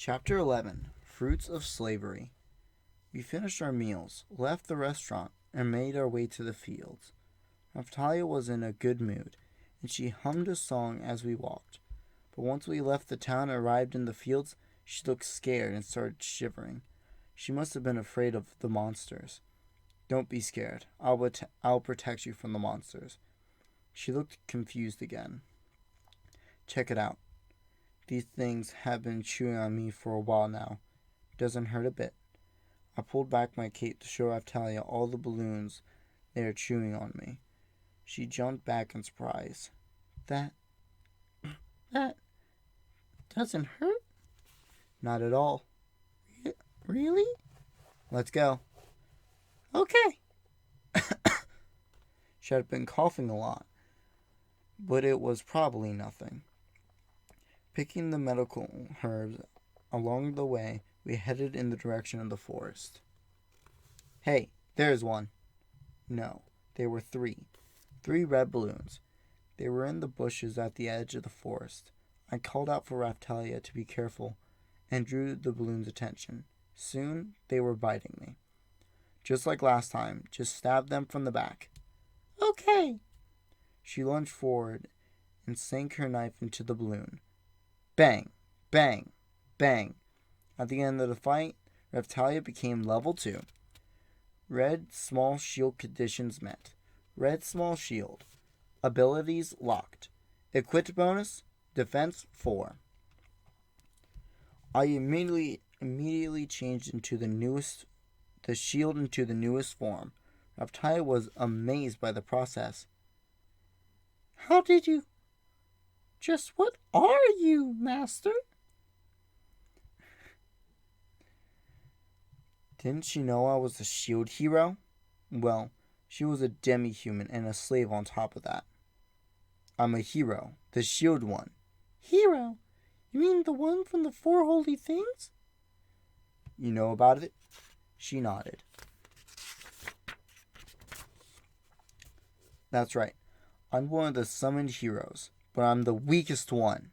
Chapter 11 Fruits of Slavery. We finished our meals, left the restaurant, and made our way to the fields. Raphtalia was in a good mood, and she hummed a song as we walked. But once we left the town and arrived in the fields, she looked scared and started shivering. She must have been afraid of the monsters. Don't be scared. I'll protect you from the monsters. She looked confused again. Check it out. These things have been chewing on me for a while now. Doesn't hurt a bit. I pulled back my cape to show Raphtalia all the balloons they are chewing on me. She jumped back in surprise. That doesn't hurt? Not at all. Really? Let's go. Okay. She had been coughing a lot, but it was probably nothing. Picking the medical herbs along the way, we headed in the direction of the forest. Hey, there's one. No, there were three. 3 red balloons. They were in the bushes at the edge of the forest. I called out for Raphtalia to be careful and drew the balloons' attention. Soon they were biting me. Just like last time, just stab them from the back. Okay. She lunged forward and sank her knife into the balloon. Bang, bang, bang. At the end of the fight, Raphtalia became level 2. Red small shield conditions met. Red small shield. Abilities locked. Equipped bonus, defense 4. I immediately changed into the shield into the newest form. Raphtalia was amazed by the process. How did you? Just what are you, Master? Didn't she know I was a shield hero? Well, she was a demi-human and a slave on top of that. I'm a hero, the shield one. Hero? You mean the one from the 4 holy things? You know about it? She nodded. That's right. I'm one of the summoned heroes, but I'm the weakest one.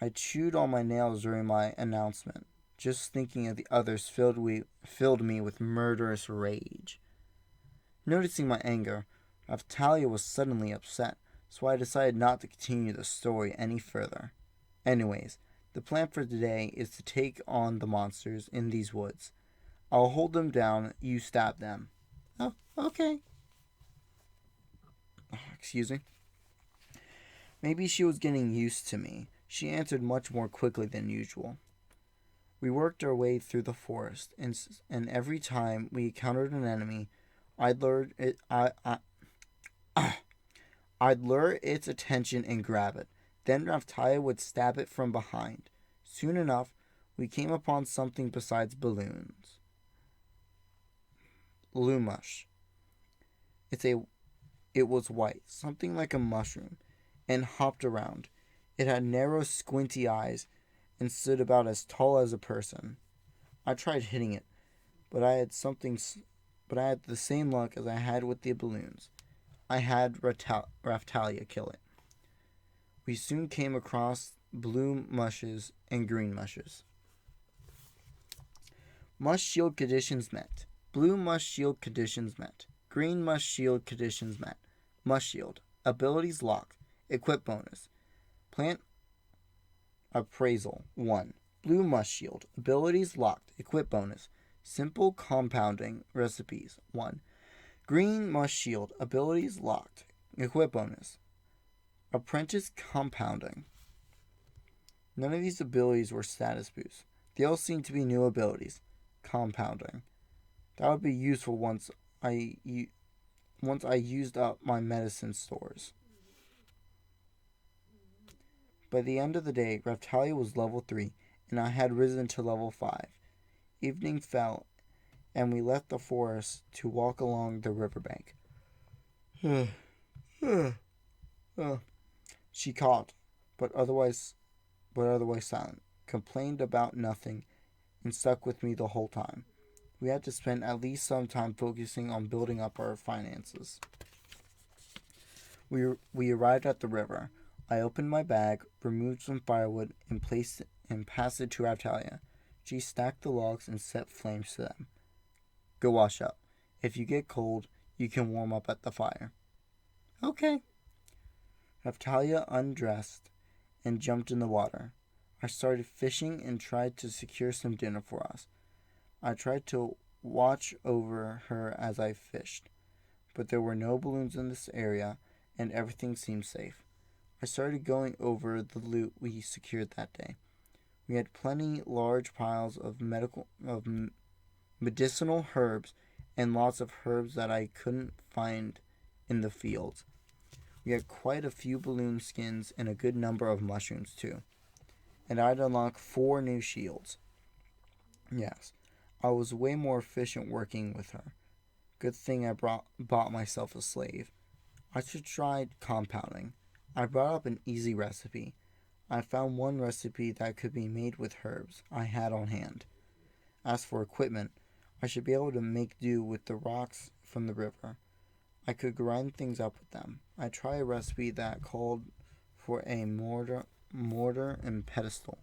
I chewed on my nails during my announcement. Just thinking of the others filled me with murderous rage. Noticing my anger, Raphtalia was suddenly upset, so I decided not to continue the story any further. Anyways, the plan for today is to take on the monsters in these woods. I'll hold them down, you stab them. Oh, okay. Excuse me. Maybe she was getting used to me. She answered much more quickly than usual. We worked our way through the forest, and every time we encountered an enemy, I'd lure its attention and grab it. Then Raphtalia would stab it from behind. Soon enough, we came upon something besides balloons. Balloon mush. It was white, something like a mushroom, and hopped around. It had narrow, squinty eyes and stood about as tall as a person. I tried hitting it, but I had the same luck as I had with the balloons. I had Raphtalia kill it. We soon came across blue mushes and green mushes. Mush shield conditions met. Blue mush shield conditions met. Green mush shield conditions met. Mush shield. Abilities locked. Equip bonus. Plant appraisal 1. Blue mush shield. Abilities locked. Equip bonus. Simple compounding recipes 1. Green mush shield. Abilities locked. Equip bonus. Apprentice compounding. None of these abilities were status boosts. They all seemed to be new abilities. Compounding. That would be useful once I used up my medicine stores. By the end of the day, Raphtalia was level 3, and I had risen to level 5. Evening fell, and we left the forest to walk along the riverbank. She coughed, but otherwise silent, complained about nothing, and stuck with me the whole time. We had to spend at least some time focusing on building up our finances. We arrived at the river. I opened my bag, removed some firewood, and placed it and passed it to Raptalia. She stacked the logs and set flames to them. Go wash up. If you get cold, you can warm up at the fire. Okay. Raptalia undressed and jumped in the water. I started fishing and tried to secure some dinner for us. I tried to watch over her as I fished, but there were no balloons in this area and everything seemed safe. I started going over the loot we secured that day. We had plenty large piles of medicinal herbs and lots of herbs that I couldn't find in the fields. We had quite a few balloon skins and a good number of mushrooms too. And I'd unlocked 4 new shields. Yes, I was way more efficient working with her. Good thing I bought myself a slave. I should try compounding. I brought up an easy recipe. I found one recipe that could be made with herbs I had on hand. As for equipment, I should be able to make do with the rocks from the river. I could grind things up with them. I tried a recipe that called for a mortar and pestle.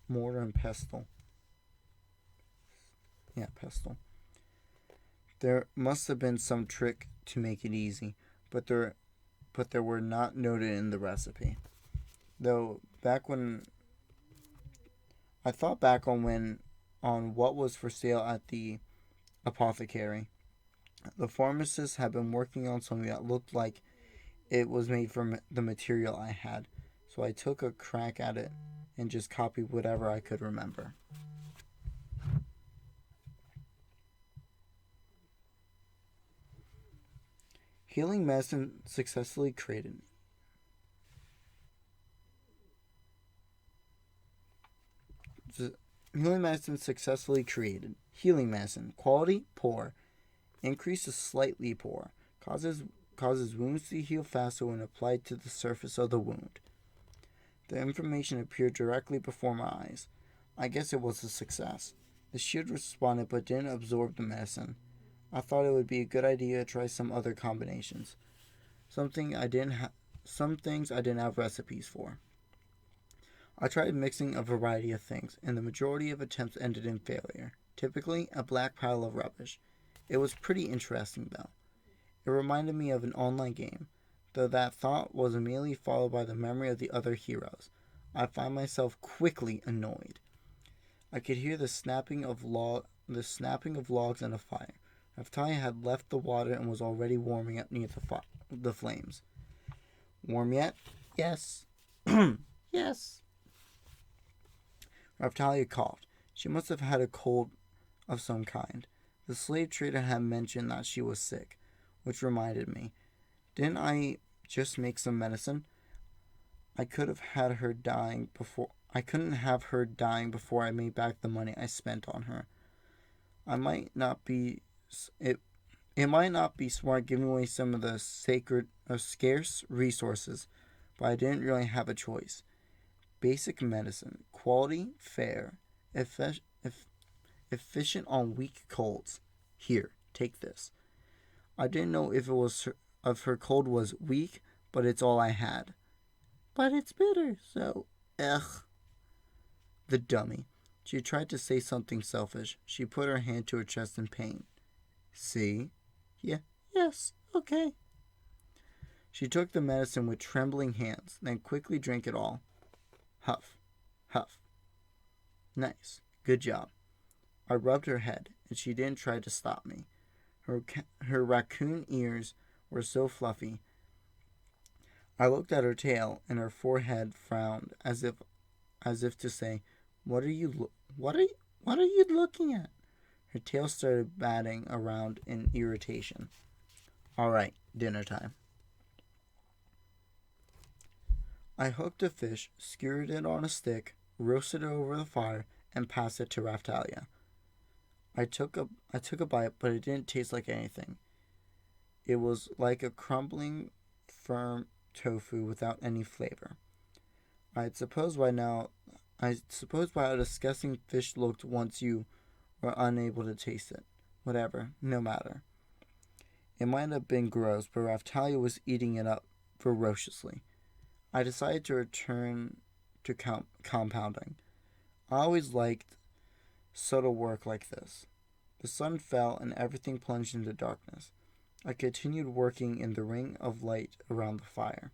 Mortar and pestle. Yeah, pestle. There must have been some trick to make it easy, but there were not noted in the recipe. Though back when I thought back on what was for sale at the apothecary. The pharmacist had been working on something that looked like it was made from the material I had, so I took a crack at it and just copied whatever I could remember. Healing medicine successfully created. Healing medicine successfully created. Healing medicine. Quality poor. Increase is slightly poor. Causes wounds to heal faster when applied to the surface of the wound. The information appeared directly before my eyes. I guess it was a success. The shield responded but didn't absorb the medicine. I thought it would be a good idea to try some other combinations. Some things I didn't have recipes for. I tried mixing a variety of things, and the majority of attempts ended in failure, typically a black pile of rubbish. It was pretty interesting, though. It reminded me of an online game, though that thought was immediately followed by the memory of the other heroes. I found myself quickly annoyed. I could hear the snapping of logs in a fire. Raptalia had left the water and was already warming up near the flames. Warm yet? Yes. Yes. Raptalia coughed. She must have had a cold of some kind. The slave trader had mentioned that she was sick, which reminded me. Didn't I just make some medicine? I could have had her dying before. I couldn't have her dying before I made back the money I spent on her. I might not be. It might not be smart giving away some of the scarce resources, but I didn't really have a choice. Basic medicine, quality, fair, efficient on weak colds. Here, take this. I didn't know if her cold was weak, but it's all I had. But it's bitter, so ugh. The dummy. She tried to say something selfish. She put her hand to her chest in pain. See? Yeah. Yes. Okay. She took the medicine with trembling hands, then quickly drank it all. Huff. Huff. Nice. Good job. I rubbed her head, and she didn't try to stop me. Her raccoon ears were so fluffy. I looked at her tail, and her forehead frowned as if to say, What are you looking at?" Her tail started batting around in irritation. All right, dinner time. I hooked a fish, skewered it on a stick, roasted it over the fire, and passed it to Raptalia. I took a bite, but it didn't taste like anything. It was like a crumbling, firm tofu without any flavor. I suppose by how disgusting fish looked once you were unable to taste it. Whatever, no matter. It might have been gross, but Raftalia was eating it up ferociously. I decided to return to compounding. I always liked subtle work like this. The sun fell and everything plunged into darkness. I continued working in the ring of light around the fire.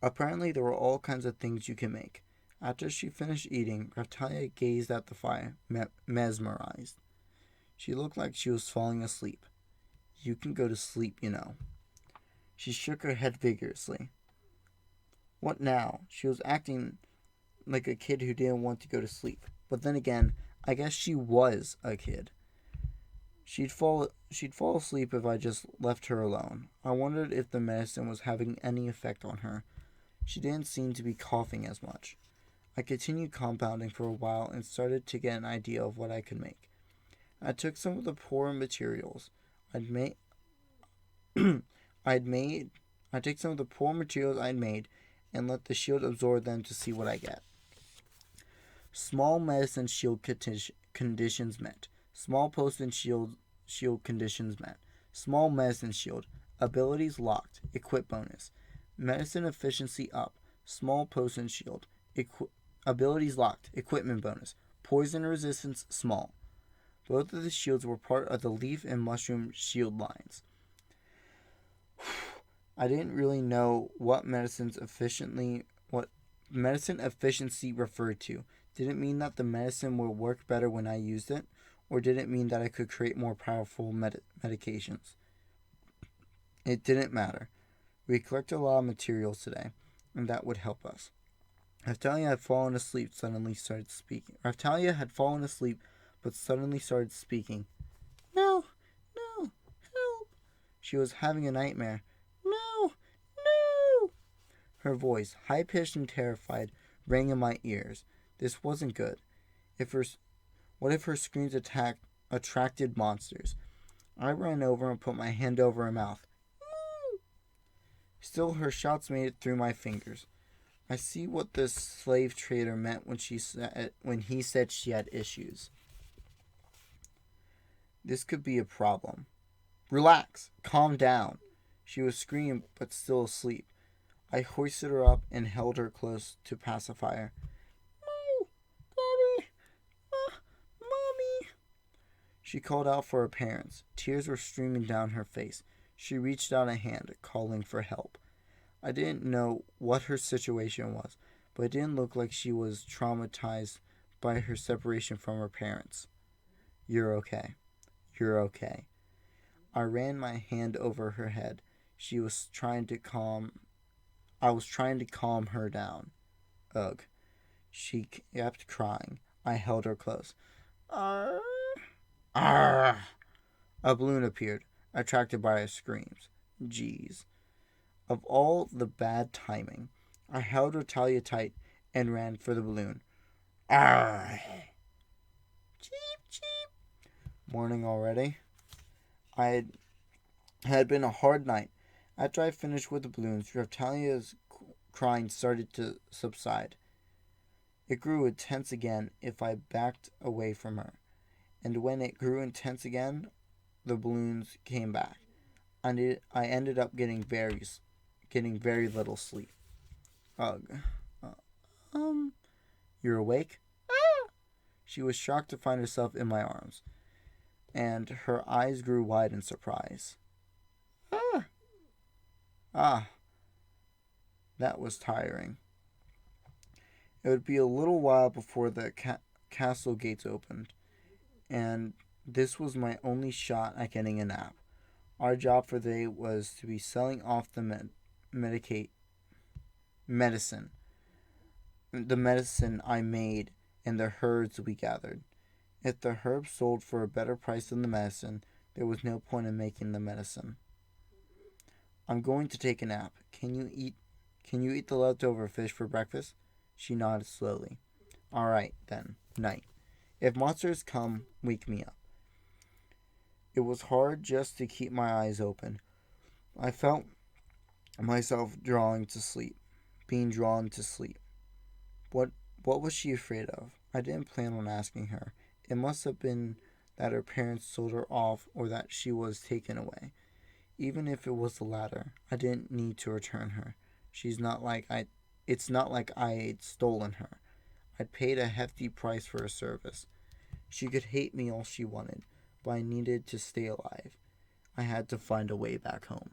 Apparently, there were all kinds of things you can make. After she finished eating, Raftalia gazed at the fire, mesmerized. She looked like she was falling asleep. You can go to sleep, you know. She shook her head vigorously. What now? She was acting like a kid who didn't want to go to sleep. But then again, I guess she was a kid. She'd fall asleep if I just left her alone. I wondered if the medicine was having any effect on her. She didn't seem to be coughing as much. I continued compounding for a while and started to get an idea of what I could make. I took some of the poor materials I'd made I take some of the poor materials I'd made and let the shield absorb them to see what I get. Small medicine shield conditions met. Small potion shield conditions met. Small medicine shield. Abilities locked. Equip bonus. Medicine efficiency up. Small potion shield. Abilities locked. Equipment bonus. Poison resistance small. Both of the shields were part of the leaf and mushroom shield lines. I didn't really know what medicine efficiency referred to. Did it mean that the medicine would work better when I used it, or did it mean that I could create more powerful medications? It didn't matter. We collected a lot of materials today, and that would help us. Raftalia had fallen asleep, but suddenly started speaking. No, no, help! She was having a nightmare. No, no! Her voice, high-pitched and terrified, rang in my ears. This wasn't good. What if her screams attracted monsters? I ran over and put my hand over her mouth. Still, her shouts made it through my fingers. I see what this slave trader meant when he said she had issues. This could be a problem. Relax. Calm down. She was screaming, but still asleep. I hoisted her up and held her close to pacify her. No, Daddy, Mommy. She called out for her parents. Tears were streaming down her face. She reached out a hand, calling for help. I didn't know what her situation was, but it didn't look like she was traumatized by her separation from her parents. You're okay. You're okay. I ran my hand over her head. I was trying to calm her down. Ugh. She kept crying. I held her close. Arr. Arr. A balloon appeared, attracted by her screams. Jeez. Of all the bad timing, I held Raftalia tight and ran for the balloon. Arr. Cheep, cheep. Morning already. It had been a hard night. After I finished with the balloons, Raftalia's crying started to subside. It grew intense again if I backed away from her. And when it grew intense again, the balloons came back. I ended up getting very little sleep. Ugh. You're awake? Ah! She was shocked to find herself in my arms, and her eyes grew wide in surprise. Ah, that was tiring. It would be a little while before the castle gates opened, and this was my only shot at getting a nap. Our job for the day was to be selling off the medicine I made and the herbs we gathered. If the herbs sold for a better price than the medicine, there was no point in making the medicine. I'm going to take a nap. Can you eat the leftover fish for breakfast? She nodded slowly. All right, then. Night. If monsters come, wake me up. It was hard just to keep my eyes open. I felt myself being drawn to sleep. What was she afraid of? I didn't plan on asking her. It must have been that her parents sold her off, or that she was taken away. Even if it was the latter, I didn't need to return her. She's not like I It's not like I'd stolen her. I'd paid a hefty price for her service. She could hate me all she wanted, but I needed to stay alive. I had to find a way back home.